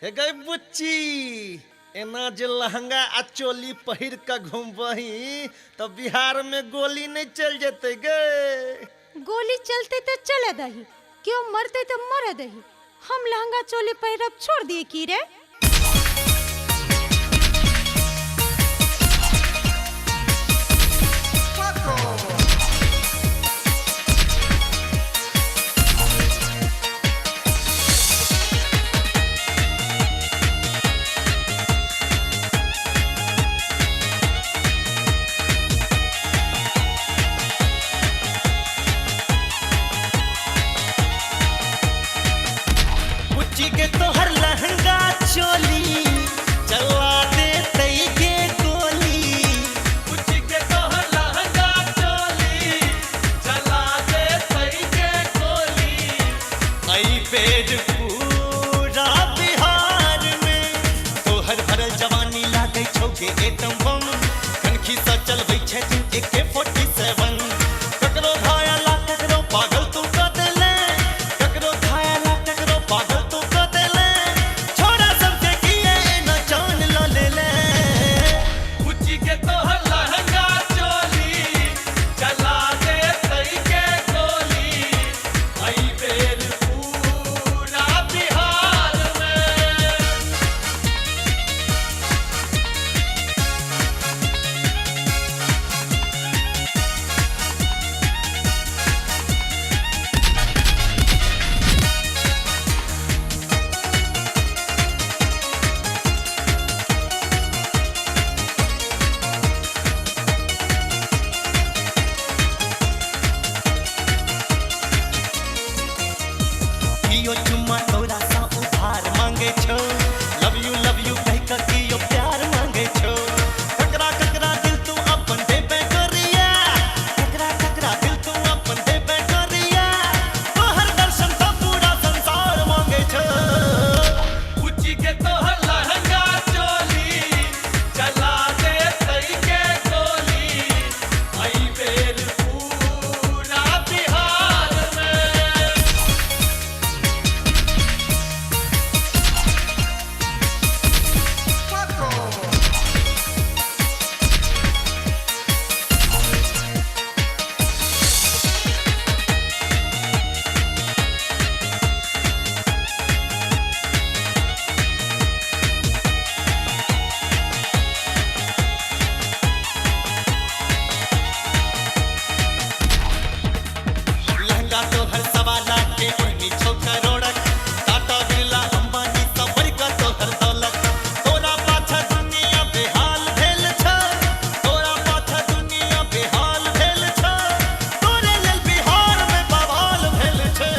हे गई बुच्ची एना जे लहंगा आ चोली पहिर के घूमबही तो बिहार में गोली नहीं चल जेते गे। गोली चलते तो चले दही, क्यों मरते तो मर दही। हम लहंगा चोली पहिरब छोड़ दिए की रे। के तोहर लहंगा चोली चला दे तई के गोली। कुछ के तोहर लहंगा चोली चला दे तई के गोली। आई पेड़ पूरा बिहार में तोहर भरल जवानी लागे छौके एटम बम। कनखी सा चलबै छै AK-47 ककरो घायल ककरो पागल तू कर देले। ककरो घायल ककरो पागल तू कर देले। छोड़ा सबके किए न जान लो ले ले। कुछ के तोहर लहंगा चोली चला दे तई के गोली। आई बेर पूरा बिहार में। कियो चुम्मा तोरा सा उधार मांगे छो। लव यू कह कर कियो प्यार मांगे छो। ककरा ककरा दिल तू अपन देबे करिया। ककरा ककरा दिल तू अपन देबे करिया। तोहर दर्शन तो पूरा संसार मांगे छो। कुछ के तोहर लहंगा चोली चला दे तई के गोली। आई बेर पूरा बिहार में। लहंगा तोहर सवा लाख के ओढ़नी छौ करोड़क। टाटा बिरला अंबानी सब बड़ का तोहर दौलत। तोरा पाछा दुनिया बेहाल भेल छ। तोरा पाछा दुनिया बेहाल भेल छ। तोरे लेल बिहार में बवाल भेल छ।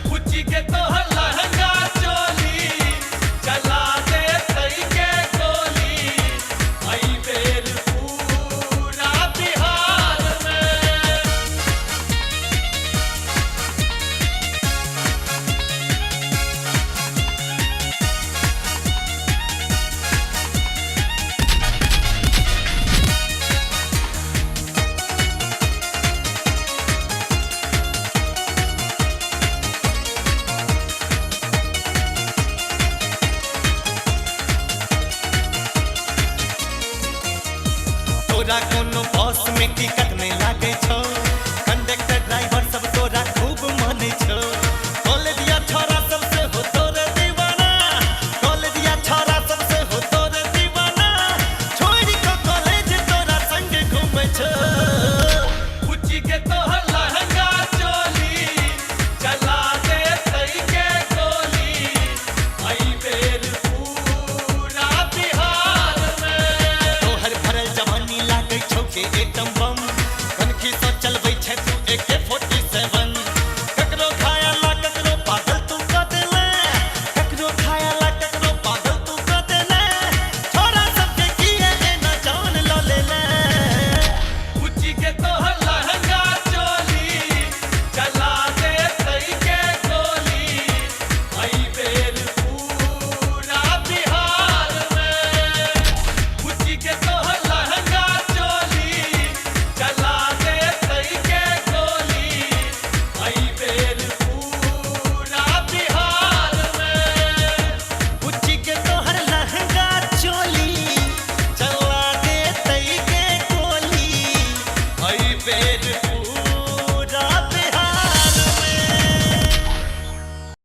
कुछ के तोहर लहंगा चोली चला दे तई के गोली। आई बेर पूरा बिहार में। तोरा कोनो बॉस में टिकट नहीं